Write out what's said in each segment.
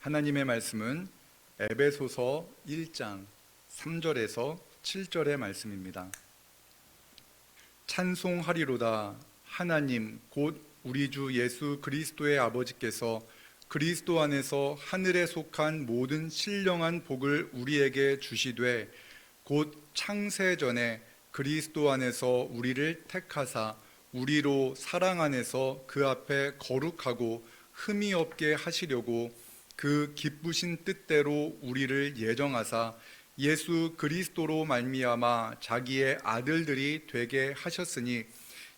하나님의 말씀은 에베소서 1장 3절에서 7절의 말씀입니다. 찬송하리로다. 하나님 곧 우리 주 예수 그리스도의 아버지께서 그리스도 안에서 하늘에 속한 모든 신령한 복을 우리에게 주시되 곧 창세 전에 그리스도 안에서 우리를 택하사 우리로 사랑 안에서 그 앞에 거룩하고 흠이 없게 하시려고 그 기쁘신 뜻대로 우리를 예정하사 예수 그리스도로 말미암아 자기의 아들들이 되게 하셨으니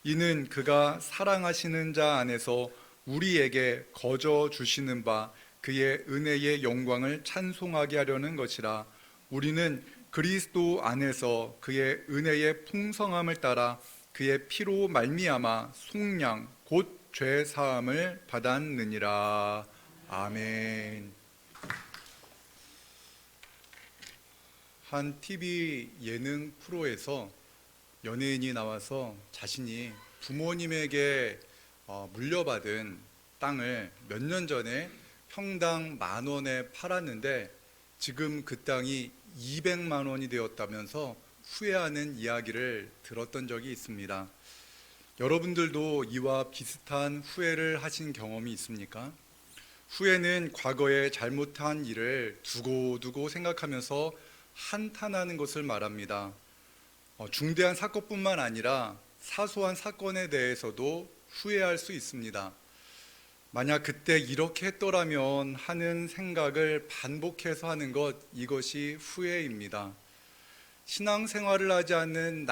이는 그가 사랑하시는 자 안에서 우리에게 거저 주시는 바 그의 은혜의 영광을 찬송하게 하려는 것이라. 우리는 그리스도 안에서 그의 은혜의 풍성함을 따라 그의 피로 말미암아 속량 곧 죄 사함을 받았느니라. 아멘. 한 TV 예능 프로에서 연예인이 나와서 자신이 부모님에게 물려받은 땅을 몇 년 전에 평당 10,000원에 팔았는데 지금 그 땅이 200만 원이 되었다면서 후회하는 이야기를 들었던 적이 있습니다. 여러분들도 이와 비슷한 후회를 하신 경험이 있습니까? 후회는 과거에 잘못한 일을 두고두고 생각하면서 한탄하는 것을 말합니다. 중대한 사건뿐만 아니라 사소한 사건에 대해서도 후회할 수 있습니다. 만약 그때 이렇게 했더라면 하는 생각을 반복해서 하는 것, 이것이 후회입니다. 신앙생활을 하지 않는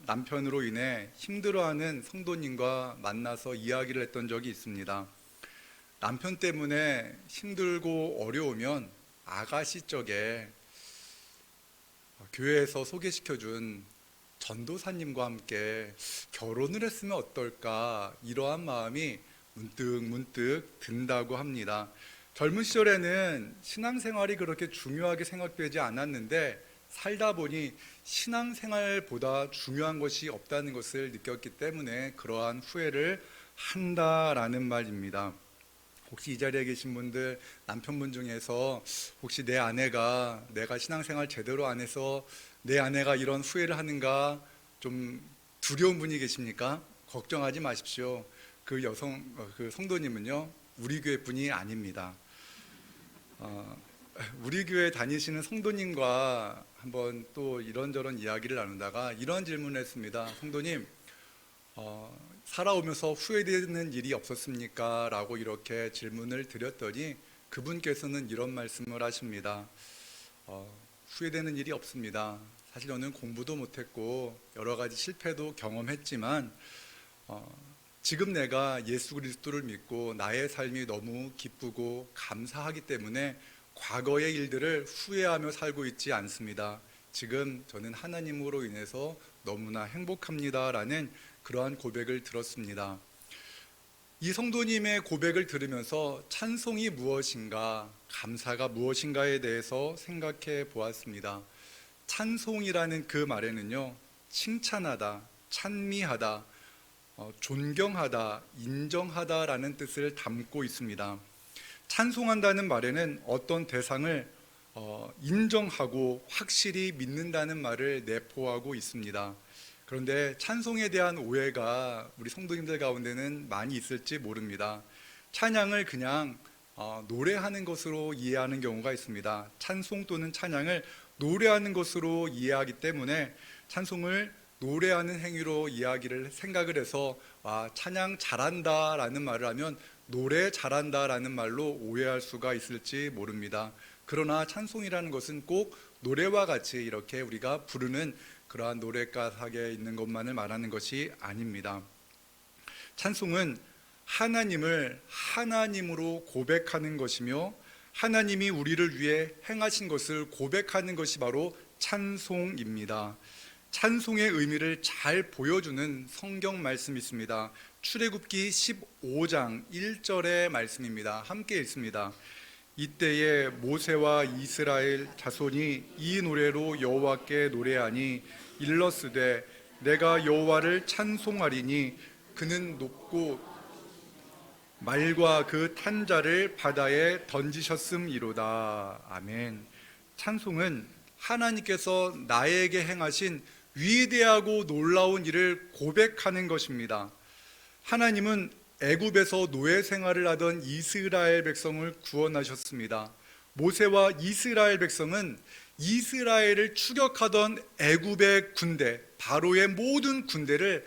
남편으로 인해 힘들어하는 성도님과 만나서 이야기를 했던 적이 있습니다. 남편 때문에 힘들고 어려우면 아가씨 쪽에 교회에서 소개시켜준 전도사님과 함께 결혼을 했으면 어떨까, 이러한 마음이 문득 든다고 합니다. 젊은 시절에는 신앙생활이 그렇게 중요하게 생각되지 않았는데 살다 보니 신앙생활보다 중요한 것이 없다는 것을 느꼈기 때문에 그러한 후회를 한다라는 말입니다. 혹시 이 자리에 계신 분들, 남편분 중에서 혹시 내가 신앙생활 제대로 안 해서 내 아내가 이런 후회를 하는가 좀 두려운 분이 계십니까? 걱정하지 마십시오. 그 성도님은요, 우리 교회 분이 아닙니다. 우리 교회 다니시는 성도님과 한번 또 이런저런 이야기를 나누다가 이런 질문을 했습니다. 성도님, 살아오면서 후회되는 일이 없었습니까? 라고 이렇게 질문을 드렸더니 그분께서는 이런 말씀을 하십니다. 후회되는 일이 없습니다. 사실 저는 공부도 못했고 여러 가지 실패도 경험했지만 지금 내가 예수 그리스도를 믿고 나의 삶이 너무 기쁘고 감사하기 때문에 과거의 일들을 후회하며 살고 있지 않습니다. 지금 저는 하나님으로 인해서 너무나 행복합니다라는 그러한 고백을 들었습니다. 이 성도님의 고백을 들으면서 찬송이 무엇인가, 감사가 무엇인가에 대해서 생각해 보았습니다. 찬송이라는 그 말에는요, 칭찬하다, 찬미하다, 존경하다, 인정하다라는 뜻을 담고 있습니다. 찬송한다는 말에는 어떤 대상을 인정하고 확실히 믿는다는 말을 내포하고 있습니다. 그런데 찬송에 대한 오해가 우리 성도님들 가운데는 많이 있을지 모릅니다. 찬양을 그냥 노래하는 것으로 이해하는 경우가 있습니다. 찬송 또는 찬양을 노래하는 것으로 이해하기 때문에 찬송을 노래하는 행위로 생각을 해서 찬양 잘한다라는 말을 하면 노래 잘한다라는 말로 오해할 수가 있을지 모릅니다. 그러나 찬송이라는 것은 꼭 노래와 같이 이렇게 우리가 부르는 그러한 노래 가사에 있는 것만을 말하는 것이 아닙니다. 찬송은 하나님을 하나님으로 고백하는 것이며 하나님이 우리를 위해 행하신 것을 고백하는 것이 바로 찬송입니다. 찬송의 의미를 잘 보여주는 성경 말씀이 있습니다. 출애굽기 15장 1절의 말씀입니다. 함께 읽습니다. 이때에 모세와 이스라엘 자손이 이 노래로 여호와께 노래하니 일러스되 내가 여호와를 찬송하리니 그는 높고 말과 그 탄 자를 바다에 던지셨음이로다. 아멘. 찬송은 하나님께서 나에게 행하신 위대하고 놀라운 일을 고백하는 것입니다. 하나님은 애굽에서 노예 생활을 하던 이스라엘 백성을 구원하셨습니다. 모세와 이스라엘 백성은 이스라엘을 추격하던 애굽의 군대, 바로의 모든 군대를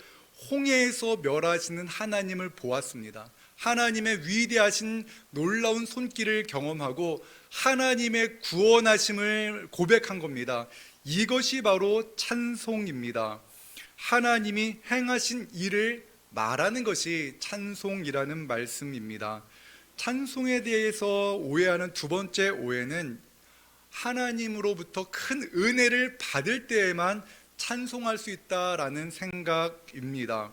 홍해에서 멸하시는 하나님을 보았습니다. 하나님의 위대하신 놀라운 손길을 경험하고 하나님의 구원하심을 고백한 겁니다. 이것이 바로 찬송입니다. 하나님이 행하신 일을 말하는 것이 찬송이라는 말씀입니다. 찬송에 대해서 오해하는 두 번째 오해는 하나님으로부터 큰 은혜를 받을 때에만 찬송할 수 있다라는 생각입니다.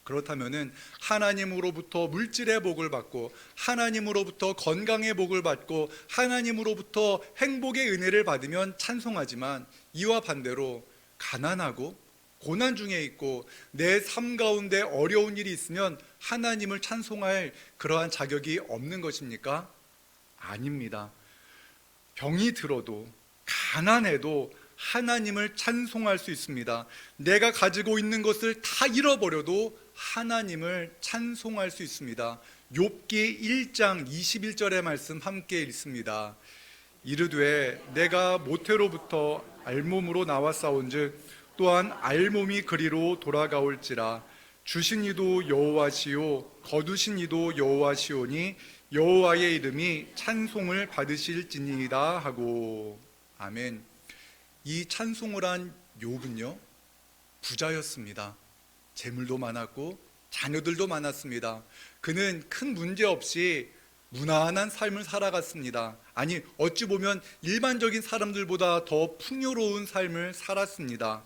그렇다면 하나님으로부터 물질의 복을 받고 하나님으로부터 건강의 복을 받고 하나님으로부터 행복의 은혜를 받으면 찬송하지만, 이와 반대로 가난하고 고난 중에 있고 내 삶 가운데 어려운 일이 있으면 하나님을 찬송할 그러한 자격이 없는 것입니까? 아닙니다. 병이 들어도 가난해도 하나님을 찬송할 수 있습니다. 내가 가지고 있는 것을 다 잃어버려도 하나님을 찬송할 수 있습니다. 욥기 1장 21절의 말씀 함께 읽습니다. 이르되 내가 모태로부터 알몸으로 나왔사온즉 또한 알몸이 그리로 돌아가올지라. 주신 이도 여호와시요 거두신 이도 여호와시오니 여호와의 이름이 찬송을 받으실지니이다 하고. 아멘. 이 찬송을 한 욥은요, 부자였습니다. 재물도 많았고 자녀들도 많았습니다. 그는 큰 문제 없이 무난한 삶을 살아갔습니다. 아니, 어찌 보면 일반적인 사람들보다 더 풍요로운 삶을 살았습니다.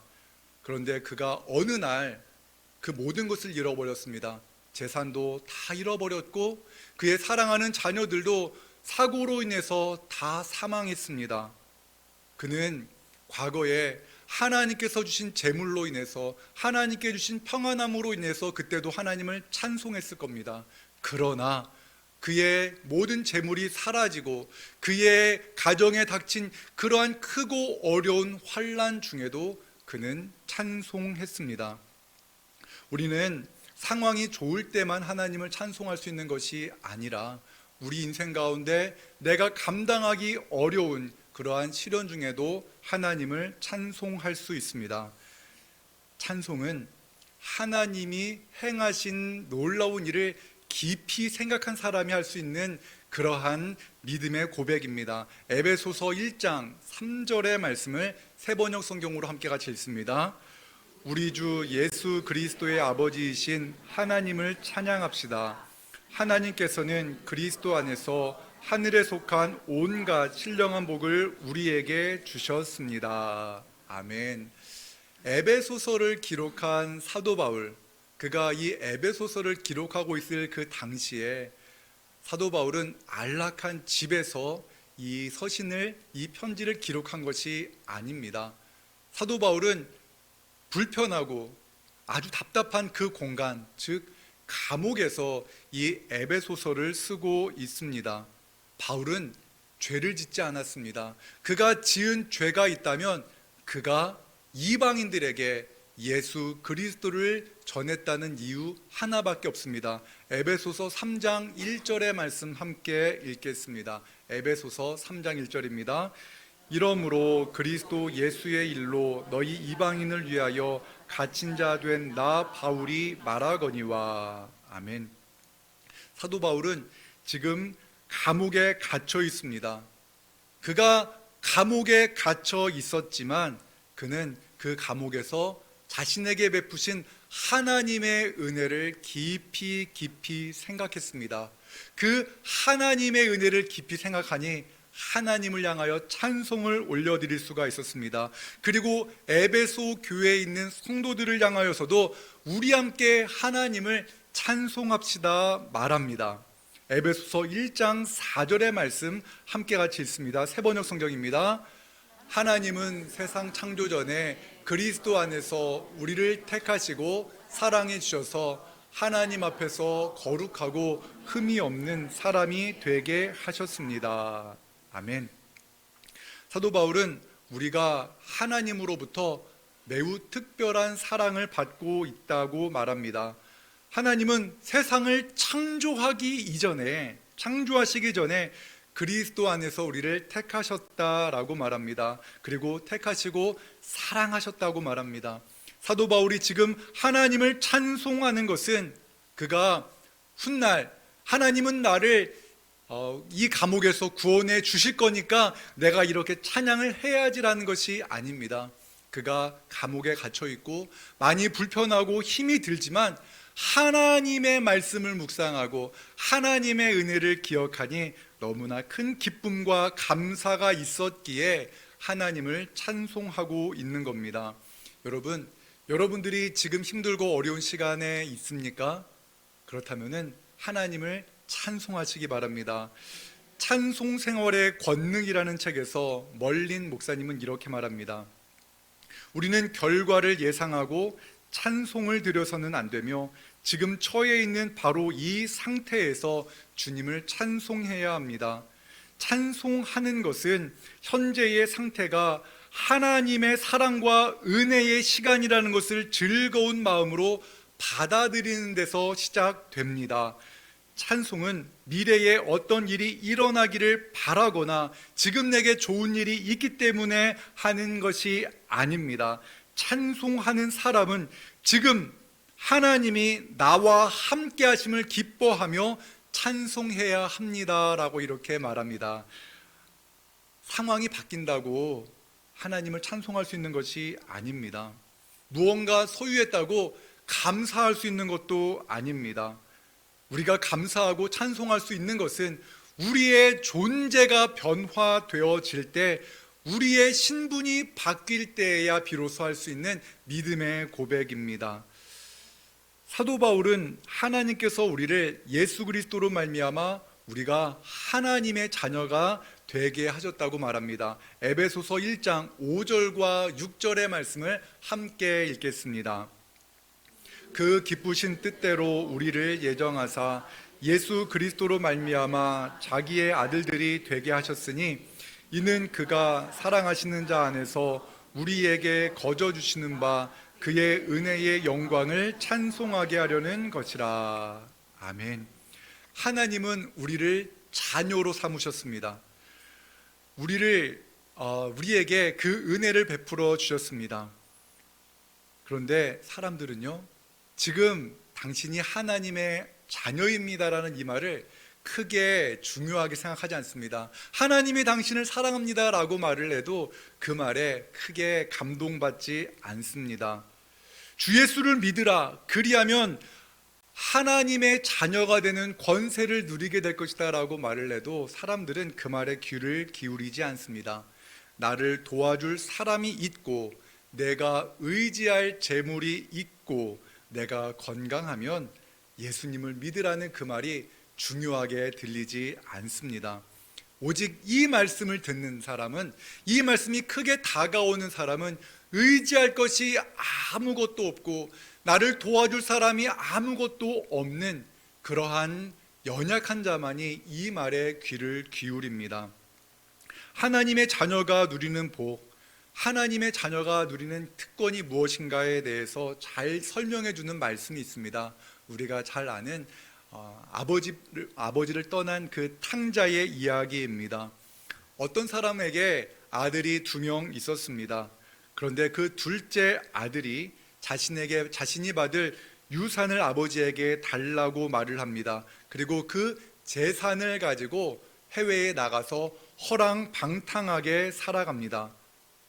그런데 그가 어느 날 그 모든 것을 잃어버렸습니다. 재산도 다 잃어버렸고 그의 사랑하는 자녀들도 사고로 인해서 다 사망했습니다. 그는 과거에 하나님께서 주신 재물로 인해서, 하나님께 주신 평안함으로 인해서 그때도 하나님을 찬송했을 겁니다. 그러나 그의 모든 재물이 사라지고 그의 가정에 닥친 그러한 크고 어려운 환난 중에도 그는 찬송했습니다. 우리는 상황이 좋을 때만 하나님을 찬송할 수 있는 것이 아니라 우리 인생 가운데 내가 감당하기 어려운 그러한 시련 중에도 하나님을 찬송할 수 있습니다. 찬송은 하나님이 행하신 놀라운 일을 깊이 생각한 사람이 할 수 있는 그러한 믿음의 고백입니다. 에베소서 1장 3절의 말씀을 세번역 성경으로 함께 같이 읽습니다. 우리 주 예수 그리스도의 아버지이신 하나님을 찬양합시다. 하나님께서는 그리스도 안에서 하늘에 속한 온갖 신령한 복을 우리에게 주셨습니다. 아멘. 에베소서를 기록한 사도 바울, 그가 이 에베소서를 기록하고 있을 그 당시에 사도 바울은 안락한 집에서 이 서신을, 이 편지를 기록한 것이 아닙니다. 사도 바울은 불편하고 아주 답답한 그 공간, 즉 감옥에서 이 에베소서를 쓰고 있습니다. 바울은 죄를 짓지 않았습니다. 그가 지은 죄가 있다면 그가 이방인들에게 예수 그리스도를 전했다는 이유 하나밖에 없습니다. 에베소서 3장 1절의 말씀 함께 읽겠습니다. 에베소서 3장 1절입니다. 이러므로 그리스도 예수의 일로 너희 이방인을 위하여 갇힌 자 된 나 바울이 말하거니와. 아멘. 사도 바울은 지금 감옥에 갇혀 있습니다. 그가 감옥에 갇혀 있었지만 그는 그 감옥에서 자신에게 베푸신 하나님의 은혜를 깊이 생각했습니다. 그 하나님의 은혜를 깊이 생각하니 하나님을 향하여 찬송을 올려드릴 수가 있었습니다. 그리고 에베소 교회에 있는 성도들을 향하여서도 우리 함께 하나님을 찬송합시다 말합니다. 에베소서 1장 4절의 말씀 함께 같이 읽습니다. 세번역 성경입니다. 하나님은 세상 창조 전에 그리스도 안에서 우리를 택하시고 사랑해 주셔서 하나님 앞에서 거룩하고 흠이 없는 사람이 되게 하셨습니다. 아멘. 사도 바울은 우리가 하나님으로부터 매우 특별한 사랑을 받고 있다고 말합니다. 하나님은 세상을 창조하시기 전에 그리스도 안에서 우리를 택하셨다라고 말합니다. 그리고 택하시고 사랑하셨다고 말합니다. 사도 바울이 지금 하나님을 찬송하는 것은 그가 훗날 하나님은 나를 이 감옥에서 구원해 주실 거니까 내가 이렇게 찬양을 해야지라는 것이 아닙니다. 그가 감옥에 갇혀 있고 많이 불편하고 힘이 들지만 하나님의 말씀을 묵상하고 하나님의 은혜를 기억하니 너무나 큰 기쁨과 감사가 있었기에 하나님을 찬송하고 있는 겁니다. 여러분들이 지금 힘들고 어려운 시간에 있습니까? 그렇다면은 하나님을 찬송하시기 바랍니다. 찬송 생활의 권능이라는 책에서 멀린 목사님은 이렇게 말합니다. 우리는 결과를 예상하고 찬송을 드려서는 안 되며 지금 처해 있는 바로 이 상태에서 주님을 찬송해야 합니다. 찬송하는 것은 현재의 상태가 하나님의 사랑과 은혜의 시간이라는 것을 즐거운 마음으로 받아들이는 데서 시작됩니다. 찬송은 미래에 어떤 일이 일어나기를 바라거나 지금 내게 좋은 일이 있기 때문에 하는 것이 아닙니다. 찬송하는 사람은 지금 하나님이 나와 함께 하심을 기뻐하며 찬송해야 합니다라고 이렇게 말합니다. 상황이 바뀐다고 하나님을 찬송할 수 있는 것이 아닙니다. 무언가 소유했다고 감사할 수 있는 것도 아닙니다. 우리가 감사하고 찬송할 수 있는 것은 우리의 존재가 변화되어질 때, 우리의 신분이 바뀔 때에야 비로소 할 수 있는 믿음의 고백입니다. 사도 바울은 하나님께서 우리를 예수 그리스도로 말미암아 우리가 하나님의 자녀가 되게 하셨다고 말합니다. 에베소서 1장 5절과 6절의 말씀을 함께 읽겠습니다. 그 기쁘신 뜻대로 우리를 예정하사 예수 그리스도로 말미암아 자기의 아들들이 되게 하셨으니 이는 그가 사랑하시는 자 안에서 우리에게 거저 주시는 바 그의 은혜의 영광을 찬송하게 하려는 것이라. 아멘. 하나님은 우리를 자녀로 삼으셨습니다. 우리에게 그 은혜를 베풀어 주셨습니다. 그런데 사람들은요, 지금 당신이 하나님의 자녀입니다라는 이 말을 크게 중요하게 생각하지 않습니다. 하나님이 당신을 사랑합니다라고 말을 해도 그 말에 크게 감동받지 않습니다. 주 예수를 믿으라, 그리하면 하나님의 자녀가 되는 권세를 누리게 될 것이다 라고 말을 해도 사람들은 그 말에 귀를 기울이지 않습니다. 나를 도와줄 사람이 있고 내가 의지할 재물이 있고 내가 건강하면 예수님을 믿으라는 그 말이 중요하게 들리지 않습니다. 오직 이 말씀을 듣는 사람은, 이 말씀이 크게 다가오는 사람은 의지할 것이 아무것도 없고 나를 도와줄 사람이 아무것도 없는 그러한 연약한 자만이 이 말에 귀를 기울입니다. 하나님의 자녀가 누리는 복, 하나님의 자녀가 누리는 특권이 무엇인가에 대해서 잘 설명해 주는 말씀이 있습니다. 우리가 잘 아는 아버지를 떠난 그 탕자의 이야기입니다. 어떤 사람에게 아들이 2명 있었습니다. 그런데 그 둘째 아들이 자신이 받을 유산을 아버지에게 달라고 말을 합니다. 그리고 그 재산을 가지고 해외에 나가서 허랑방탕하게 살아갑니다.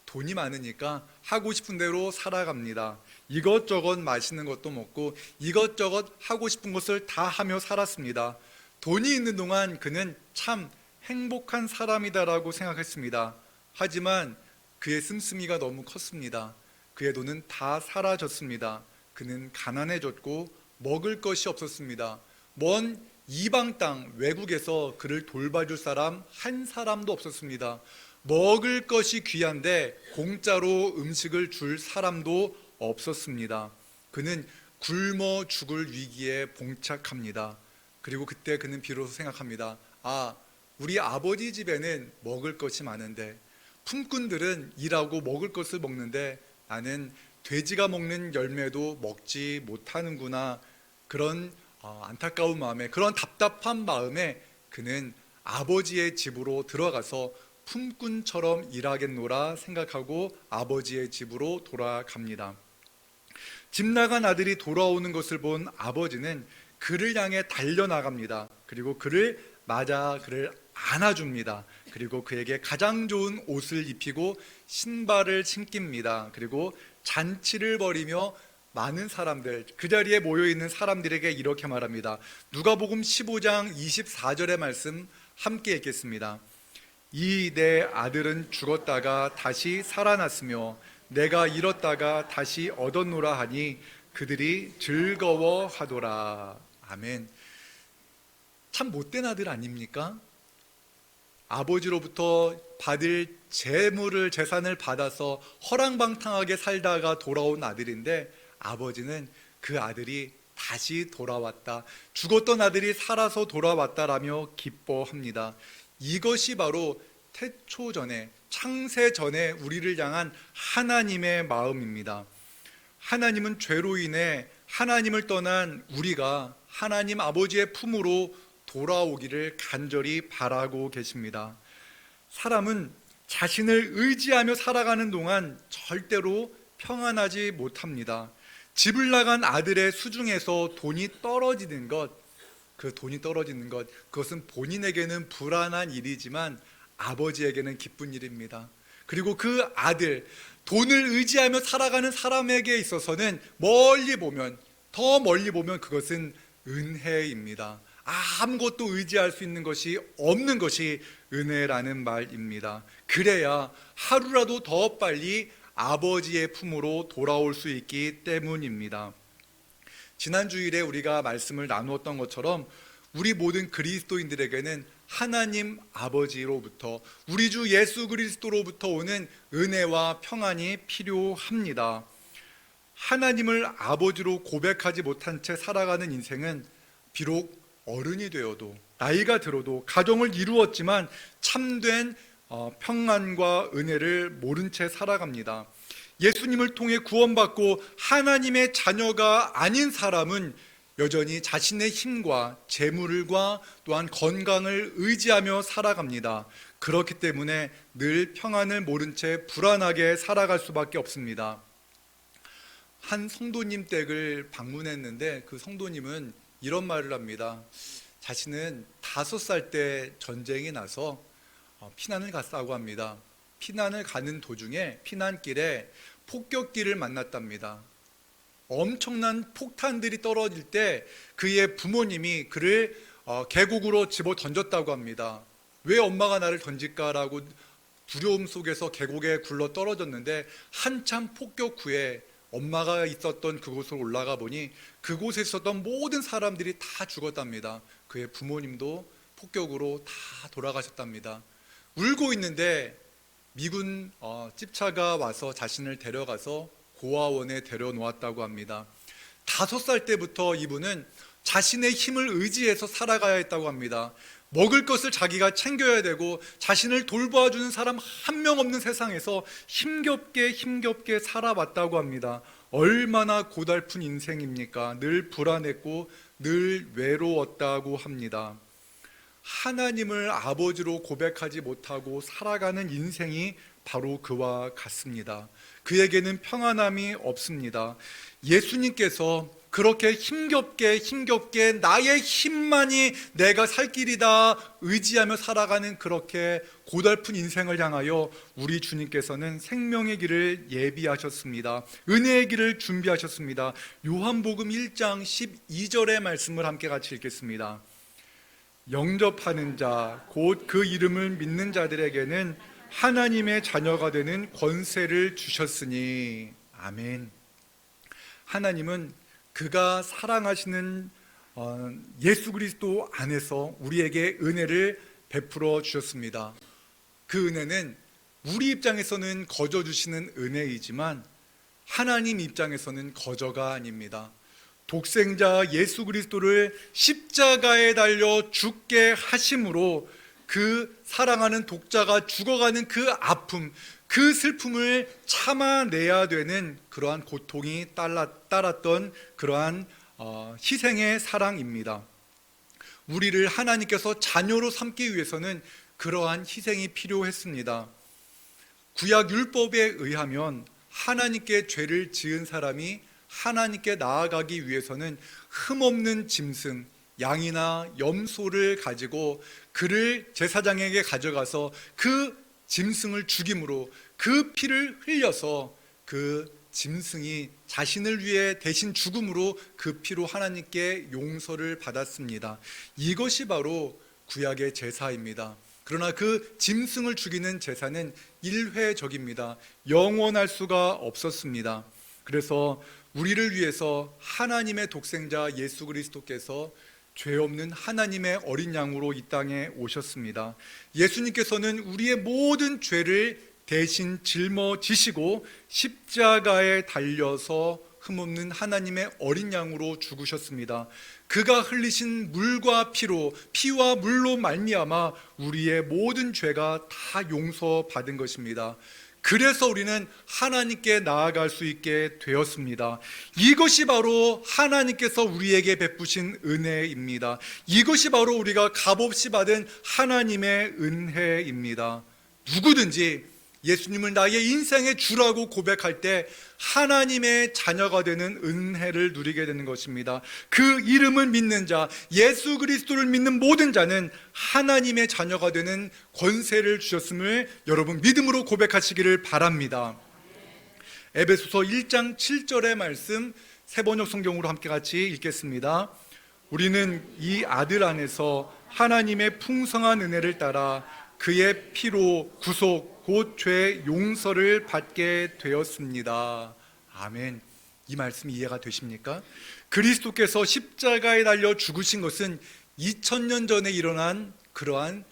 돈이 많으니까 하고 싶은 대로 살아갑니다. 이것저것 맛있는 것도 먹고 이것저것 하고 싶은 것을 다 하며 살았습니다. 돈이 있는 동안 그는 참 행복한 사람이다라고 생각했습니다. 하지만 그의 씀씀이가 너무 컸습니다. 그의 돈은 다 사라졌습니다. 그는 가난해졌고 먹을 것이 없었습니다. 먼 이방 땅 외국에서 그를 돌봐줄 사람 한 사람도 없었습니다. 먹을 것이 귀한데 공짜로 음식을 줄 사람도 없었습니다. 그는 굶어 죽을 위기에 봉착합니다. 그리고 그때 그는 비로소 생각합니다. 우리 아버지 집에는 먹을 것이 많은데, 품꾼들은 일하고 먹을 것을 먹는데 나는 돼지가 먹는 열매도 먹지 못하는구나. 그런 안타까운 마음에, 그런 답답한 마음에 그는 아버지의 집으로 들어가서 품꾼처럼 일하겠노라 생각하고 아버지의 집으로 돌아갑니다. 집 나간 아들이 돌아오는 것을 본 아버지는 그를 향해 달려나갑니다. 그리고 그를 맞아 그를 안아줍니다. 그리고 그에게 가장 좋은 옷을 입히고 신발을 신깁니다. 그리고 잔치를 벌이며 많은 사람들, 그 자리에 모여있는 사람들에게 이렇게 말합니다. 누가복음 15장 24절의 말씀 함께 읽겠습니다. 이 내 아들은 죽었다가 다시 살아났으며 내가 잃었다가 다시 얻었노라 하니 그들이 즐거워하더라. 아멘. 참 못된 아들 아닙니까? 아버지로부터 받을 재산을 받아서 허랑방탕하게 살다가 돌아온 아들인데, 아버지는 그 아들이 다시 돌아왔다, 죽었던 아들이 살아서 돌아왔다라며 기뻐합니다. 이것이 바로 태초 전에, 창세 전에 우리를 향한 하나님의 마음입니다. 하나님은 죄로 인해 하나님을 떠난 우리가 하나님 아버지의 품으로 돌아오기를 간절히 바라고 계십니다. 사람은 자신을 의지하며 살아가는 동안 절대로 평안하지 못합니다. 집을 나간 아들의 수중에서 돈이 떨어지는 것, 그것은 본인에게는 불안한 일이지만 아버지에게는 기쁜 일입니다. 그리고 그 아들, 돈을 의지하며 살아가는 사람에게 있어서는 더 멀리 보면 그것은 은혜입니다. 아무것도 의지할 수 있는 것이 없는 것이 은혜라는 말입니다. 그래야 하루라도 더 빨리 아버지의 품으로 돌아올 수 있기 때문입니다. 지난 주일에 우리가 말씀을 나누었던 것처럼 우리 모든 그리스도인들에게는 하나님 아버지로부터, 우리 주 예수 그리스도로부터 오는 은혜와 평안이 필요합니다. 하나님을 아버지로 고백하지 못한 채 살아가는 인생은 비록 어른이 되어도, 나이가 들어도, 가정을 이루었지만 참된 평안과 은혜를 모른 채 살아갑니다. 예수님을 통해 구원받고 하나님의 자녀가 아닌 사람은 여전히 자신의 힘과 재물과 또한 건강을 의지하며 살아갑니다. 그렇기 때문에 늘 평안을 모른 채 불안하게 살아갈 수밖에 없습니다. 한 성도님 댁을 방문했는데 그 성도님은 이런 말을 합니다. 자신은 5살 때 전쟁이 나서 피난을 갔다고 합니다. 피난을 가는 도중에 피난길에 폭격기를 만났답니다. 엄청난 폭탄들이 떨어질 때 그의 부모님이 그를 계곡으로 집어 던졌다고 합니다. 왜 엄마가 나를 던질까라고 두려움 속에서 계곡에 굴러 떨어졌는데, 한참 폭격 후에 엄마가 있었던 그곳으로 올라가 보니 그곳에 있었던 모든 사람들이 다 죽었답니다. 그의 부모님도 폭격으로 다 돌아가셨답니다. 울고 있는데 미군 찝차가 와서 자신을 데려가서 고아원에 데려놓았다고 합니다. 5살 때부터 이분은 자신의 힘을 의지해서 살아가야 했다고 합니다. 먹을 것을 자기가 챙겨야 되고 자신을 돌봐주는 사람 한 명 없는 세상에서 힘겹게 살아왔다고 합니다. 얼마나 고달픈 인생입니까? 늘 불안했고 늘 외로웠다고 합니다. 하나님을 아버지로 고백하지 못하고 살아가는 인생이 바로 그와 같습니다. 그에게는 평안함이 없습니다. 예수님께서 그렇게 힘겹게 나의 힘만이 내가 살 길이다 의지하며 살아가는 그렇게 고달픈 인생을 향하여 우리 주님께서는 생명의 길을 예비하셨습니다. 은혜의 길을 준비하셨습니다. 요한복음 1장 12절의 말씀을 함께 같이 읽겠습니다. 영접하는 자, 곧 그 이름을 믿는 자들에게는 하나님의 자녀가 되는 권세를 주셨으니. 아멘. 하나님은 그가 사랑하시는 예수 그리스도 안에서 우리에게 은혜를 베풀어 주셨습니다. 그 은혜는 우리 입장에서는 거저 주시는 은혜이지만 하나님 입장에서는 거저가 아닙니다. 독생자 예수 그리스도를 십자가에 달려 죽게 하심으로 그 사랑하는 독자가 죽어가는 그 아픔, 그 슬픔을 참아내야 되는 그러한 고통이 따랐던 그러한 희생의 사랑입니다. 우리를 하나님께서 자녀로 삼기 위해서는 그러한 희생이 필요했습니다. 구약 율법에 의하면 하나님께 죄를 지은 사람이 하나님께 나아가기 위해서는 흠없는 짐승, 양이나 염소를 가지고 그를 제사장에게 가져가서 그 짐승을 죽임으로 그 피를 흘려서 그 짐승이 자신을 위해 대신 죽음으로 그 피로 하나님께 용서를 받았습니다. 이것이 바로 구약의 제사입니다. 그러나 그 짐승을 죽이는 제사는 일회적입니다. 영원할 수가 없었습니다. 그래서 우리를 위해서 하나님의 독생자 예수 그리스도께서 죄 없는 하나님의 어린 양으로 이 땅에 오셨습니다. 예수님께서는 우리의 모든 죄를 대신 짊어지시고 십자가에 달려서 흠없는 하나님의 어린 양으로 죽으셨습니다. 그가 흘리신 물과 피와 물로 말미암아 우리의 모든 죄가 다 용서받은 것입니다. 그래서 우리는 하나님께 나아갈 수 있게 되었습니다. 이것이 바로 하나님께서 우리에게 베푸신 은혜입니다. 이것이 바로 우리가 값없이 받은 하나님의 은혜입니다. 누구든지 예수님을 나의 인생의 주라고 고백할 때 하나님의 자녀가 되는 은혜를 누리게 되는 것입니다. 그 이름을 믿는 자, 예수 그리스도를 믿는 모든 자는 하나님의 자녀가 되는 권세를 주셨음을 여러분 믿음으로 고백하시기를 바랍니다. 에베소서 1장 7절의 말씀 세번역 성경으로 함께 같이 읽겠습니다. 우리는 이 아들 안에서 하나님의 풍성한 은혜를 따라 그의 피로 구속 곧 죄 용서를 받게 되었습니다. 아멘. 이 말씀이 이해가 되십니까? 그리스도께서 십자가에 달려 죽으신 것은 2000년 전에 일어난 그러한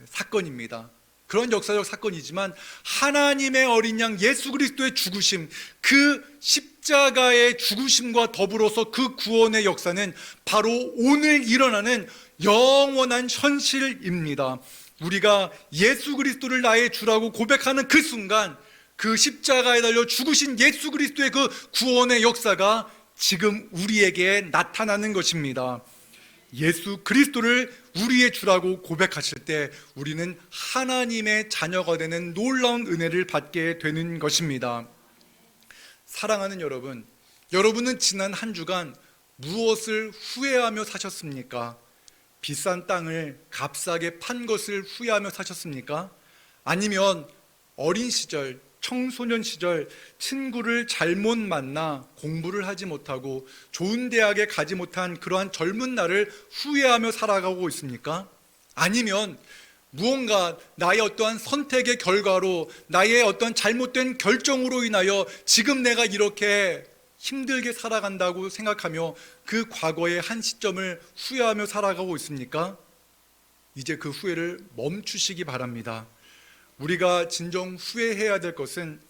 사건입니다. 그런 역사적 사건이지만 하나님의 어린 양 예수 그리스도의 죽으심, 그 십자가의 죽으심과 더불어서 그 구원의 역사는 바로 오늘 일어나는 영원한 현실입니다. 우리가 예수 그리스도를 나의 주라고 고백하는 그 순간 그 십자가에 달려 죽으신 예수 그리스도의 그 구원의 역사가 지금 우리에게 나타나는 것입니다. 예수 그리스도를 우리의 주라고 고백하실 때 우리는 하나님의 자녀가 되는 놀라운 은혜를 받게 되는 것입니다. 사랑하는 여러분, 여러분은 지난 한 주간 무엇을 후회하며 사셨습니까? 비싼 땅을 값싸게 판 것을 후회하며 사셨습니까? 아니면 어린 시절, 청소년 시절 친구를 잘못 만나 공부를 하지 못하고 좋은 대학에 가지 못한 그러한 젊은 날을 후회하며 살아가고 있습니까? 아니면 무언가 나의 어떠한 선택의 결과로 나의 어떤 잘못된 결정으로 인하여 지금 내가 이렇게 힘들게 살아간다고 생각하며 그 과거의 한 시점을 후회하며 살아가고 있습니까? 이제 그 후회를 멈추시기 바랍니다. 우리가 진정 후회해야 될 것은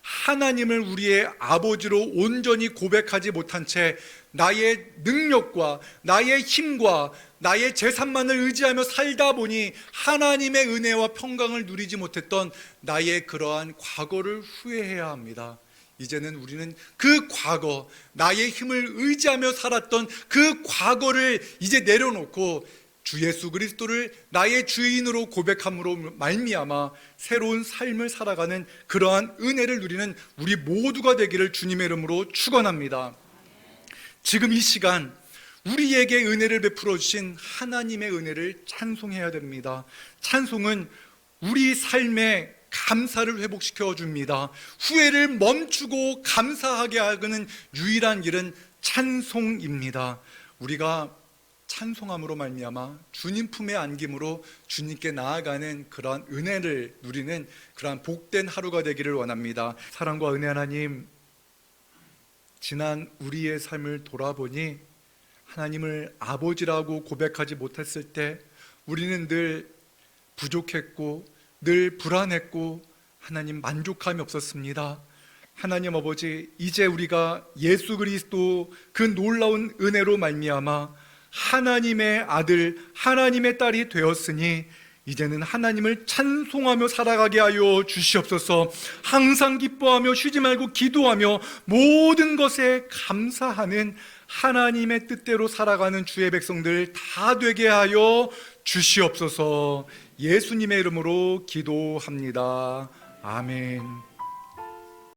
하나님을 우리의 아버지로 온전히 고백하지 못한 채 나의 능력과 나의 힘과 나의 재산만을 의지하며 살다 보니 하나님의 은혜와 평강을 누리지 못했던 나의 그러한 과거를 후회해야 합니다. 이제는 우리는 그 과거, 나의 힘을 의지하며 살았던 그 과거를 이제 내려놓고 주 예수 그리스도를 나의 주인으로 고백함으로 말미암아 새로운 삶을 살아가는 그러한 은혜를 누리는 우리 모두가 되기를 주님의 이름으로 축원합니다. 지금 이 시간 우리에게 은혜를 베풀어 주신 하나님의 은혜를 찬송해야 됩니다. 찬송은 우리 삶의 감사를 회복시켜 줍니다. 후회를 멈추고 감사하게 하는 유일한 길은 찬송입니다. 우리가 찬송함으로 말미암아 주님 품에 안김으로 주님께 나아가는 그러한 은혜를 누리는 그러한 복된 하루가 되기를 원합니다. 사랑과 은혜 하나님, 지난 우리의 삶을 돌아보니 하나님을 아버지라고 고백하지 못했을 때 우리는 늘 부족했고 늘 불안했고 하나님 만족감이 없었습니다. 하나님 아버지, 이제 우리가 예수 그리스도 그 놀라운 은혜로 말미암아 하나님의 아들, 하나님의 딸이 되었으니 이제는 하나님을 찬송하며 살아가게 하여 주시옵소서. 항상 기뻐하며 쉬지 말고 기도하며 모든 것에 감사하는 하나님의 뜻대로 살아가는 주의 백성들 다 되게 하여 주시옵소서. 예수님의 이름으로 기도합니다. 아멘.